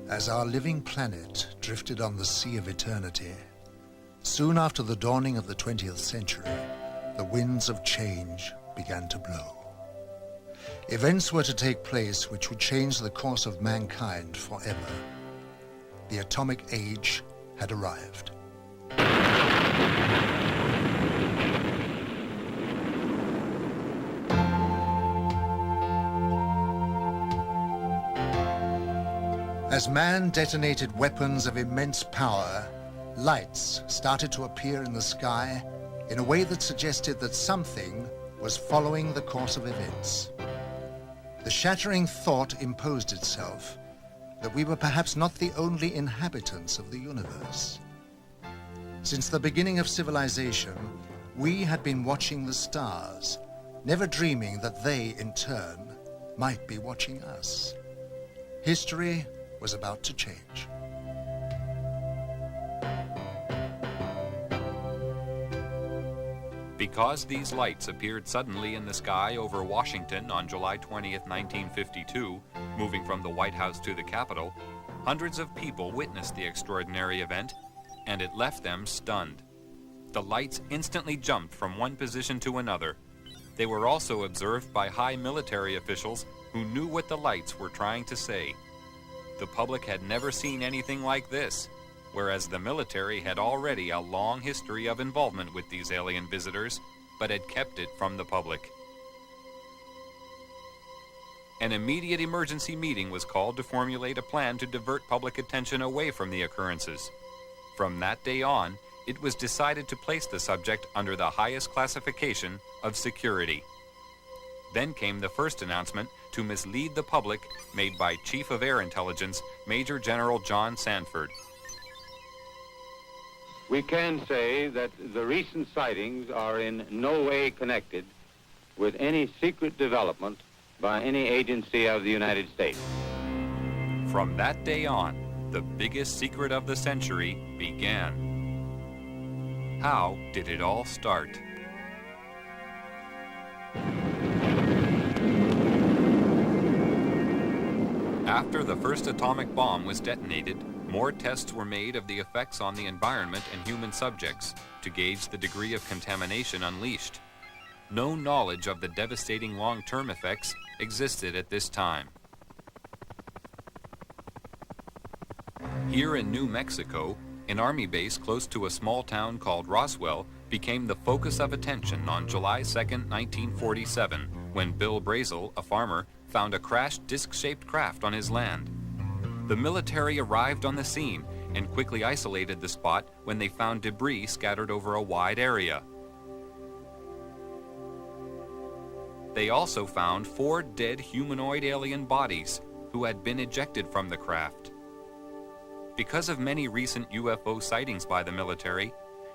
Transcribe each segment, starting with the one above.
As our living planet drifted on the sea of eternity, soon after the dawning of the 20th century, the winds of change began to blow. Events were to take place which would change the course of mankind forever. The atomic age had arrived. As man detonated weapons of immense power, lights started to appear in the sky in a way that suggested that something was following the course of events. The shattering thought imposed itself that we were perhaps not the only inhabitants of the universe. Since the beginning of civilization, we had been watching the stars, never dreaming that they, in turn, might be watching us. History was about to change. Because these lights appeared suddenly in the sky over Washington on July 20th, 1952, moving from the White House to the Capitol, hundreds of people witnessed the extraordinary event, and it left them stunned. The lights instantly jumped from one position to another. They were also observed by high military officials who knew what the lights were trying to say. The public had never seen anything like this, whereas the military had already a long history of involvement with these alien visitors, but had kept it from the public. An immediate emergency meeting was called to formulate a plan to divert public attention away from the occurrences. From that day on, it was decided to place the subject under the highest classification of security. Then came the first announcement to mislead the public made by Chief of Air Intelligence, Major General John Sanford. We can say that the recent sightings are in no way connected with any secret development by any agency of the United States. From that day on, the biggest secret of the century began. How did it all start? After the first atomic bomb was detonated, more tests were made of the effects on the environment and human subjects to gauge the degree of contamination unleashed. No knowledge of the devastating long-term effects existed at this time. Here in New Mexico, an army base close to a small town called Roswell became the focus of attention on July 2nd, 1947, when Bill Brazel, a farmer, found a crashed disc-shaped craft on his land. The military arrived on the scene and quickly isolated the spot when they found debris scattered over a wide area. They also found 4 dead humanoid alien bodies who had been ejected from the craft. Because of many recent UFO sightings by the military,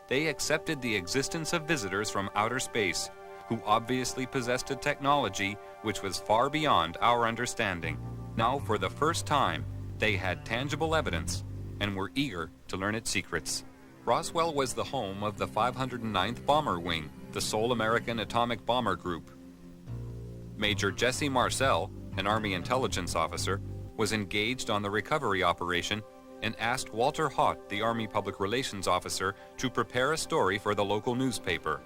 they accepted the existence of visitors from outer space who obviously possessed a technology which was far beyond our understanding. Now, for the first time, they had tangible evidence and were eager to learn its secrets. Roswell was the home of the 509th Bomber Wing, the sole American atomic bomber group. Major Jesse Marcel, an Army intelligence officer, was engaged on the recovery operation and asked Walter Haut, the Army Public Relations officer, to prepare a story for the local newspaper.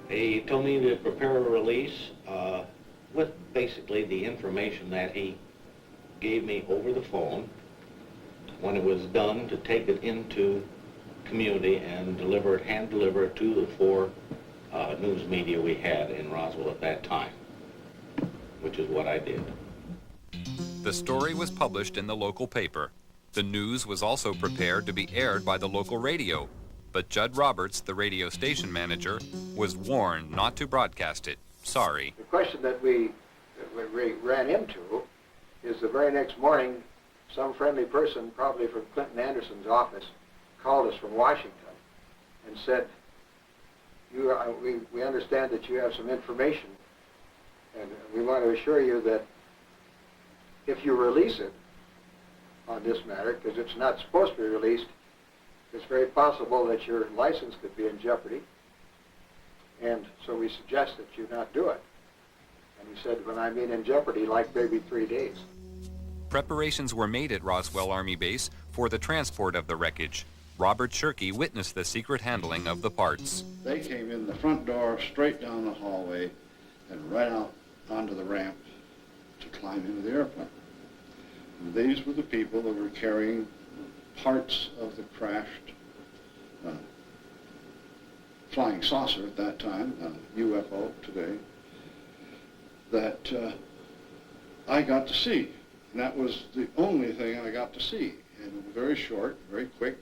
He told me to prepare a release with basically the information that he gave me over the phone. When it was done, to take it into community and deliver it, hand deliver it to the 4 news media we had in Roswell at that time, which is what I did. The story was published in the local paper. The news was also prepared to be aired by the local radio, but Judd Roberts, the radio station manager, was warned not to broadcast it. Sorry. The question that we ran into is the very next morning, some friendly person, probably from Clinton Anderson's office, called us from Washington and said, we understand that you have some information, and we want to assure you that if you release it on this matter, because it's not supposed to be released, it's very possible that your license could be in jeopardy, and so we suggest that you not do it. And he said, when I mean in jeopardy, like maybe 3 days. Preparations were made at Roswell Army Base for the transport of the wreckage. Robert Shirkey witnessed the secret handling of the parts. They came in the front door, straight down the hallway, and right out onto the ramp to climb into the airplane. And these were the people that were carrying parts of the crashed flying saucer at that time, UFO today, that I got to see. And that was the only thing I got to see. And very short, very quick.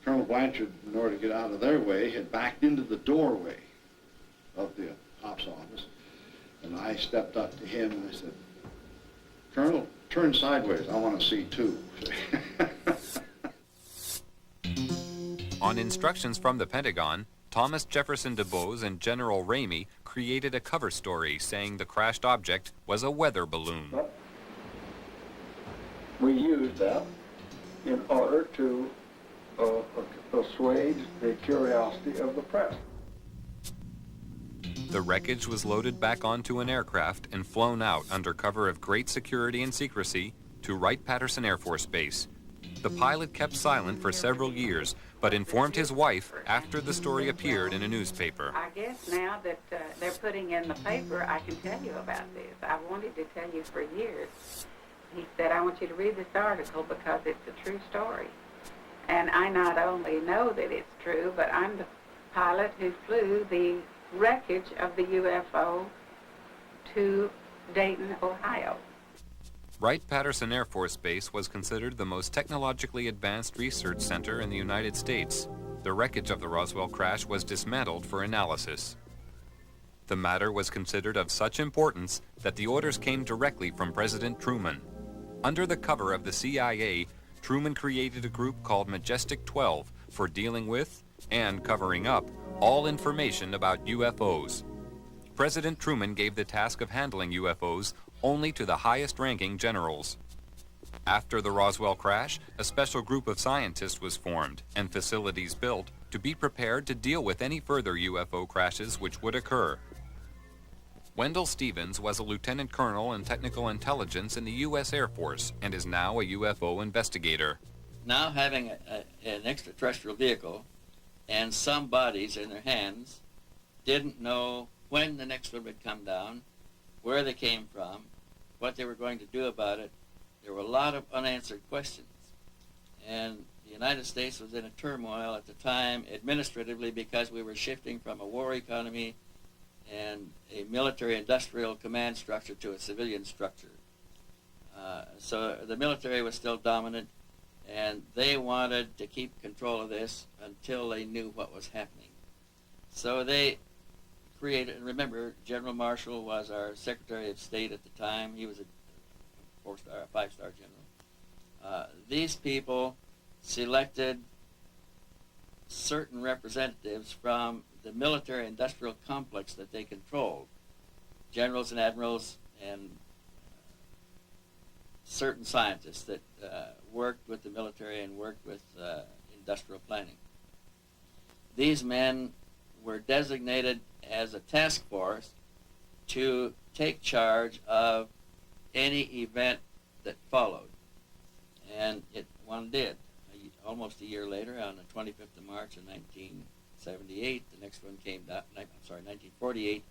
Colonel Blanchard, in order to get out of their way, had backed into the doorway of the ops office. And I stepped up to him and I said, Colonel, turn sideways. I want to see too. On instructions from the Pentagon, Thomas Jefferson DuBose and General Ramey created a cover story saying the crashed object was a weather balloon. We used that in order to assuage the curiosity of the press. The wreckage was loaded back onto an aircraft and flown out under cover of great security and secrecy to Wright-Patterson Air Force Base. The pilot kept silent for several years, but informed his wife after the story appeared in a newspaper. I guess now that they're putting in the paper, I can tell you about this. I wanted to tell you for years. He said, I want you to read this article because it's a true story. And I not only know that it's true, but I'm the pilot who flew the wreckage of the UFO to Dayton, Ohio. Wright-Patterson Air Force Base was considered the most technologically advanced research center in the United States. The wreckage of the Roswell crash was dismantled for analysis. The matter was considered of such importance that the orders came directly from President Truman. Under the cover of the CIA, Truman created a group called Majestic 12 for dealing with and covering up all information about UFOs. President Truman gave the task of handling UFOs only to the highest-ranking generals. After the Roswell crash, a special group of scientists was formed and facilities built to be prepared to deal with any further UFO crashes which would occur. Wendell Stevens was a lieutenant colonel in technical intelligence in the U.S. Air Force and is now a UFO investigator. Now having an extraterrestrial vehicle and some bodies in their hands, didn't know when the next one would come down, where they came from, what they were going to do about it. There were a lot of unanswered questions. And the United States was in a turmoil at the time administratively because we were shifting from a war economy and a military-industrial command structure to a civilian structure. So the military was still dominant, and they wanted to keep control of this until they knew what was happening. So they created, and remember, General Marshall was our Secretary of State at the time. He was a four-star, a five-star general. These people selected certain representatives from the military-industrial complex that they controlled, generals and admirals and certain scientists that worked with the military and worked with industrial planning. These men were designated as a task force to take charge of any event that followed. And one did. Almost a year later, on the 25th of March of 1978, the next one came down, 1948,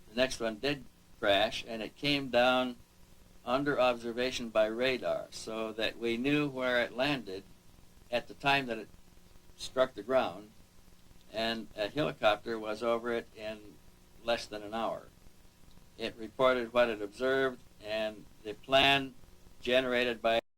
the next one did crash, and it came down under observation by radar, so that we knew where it landed at the time that it struck the ground, and a helicopter was over it in less than an hour. It reported what it observed, and the plan generated by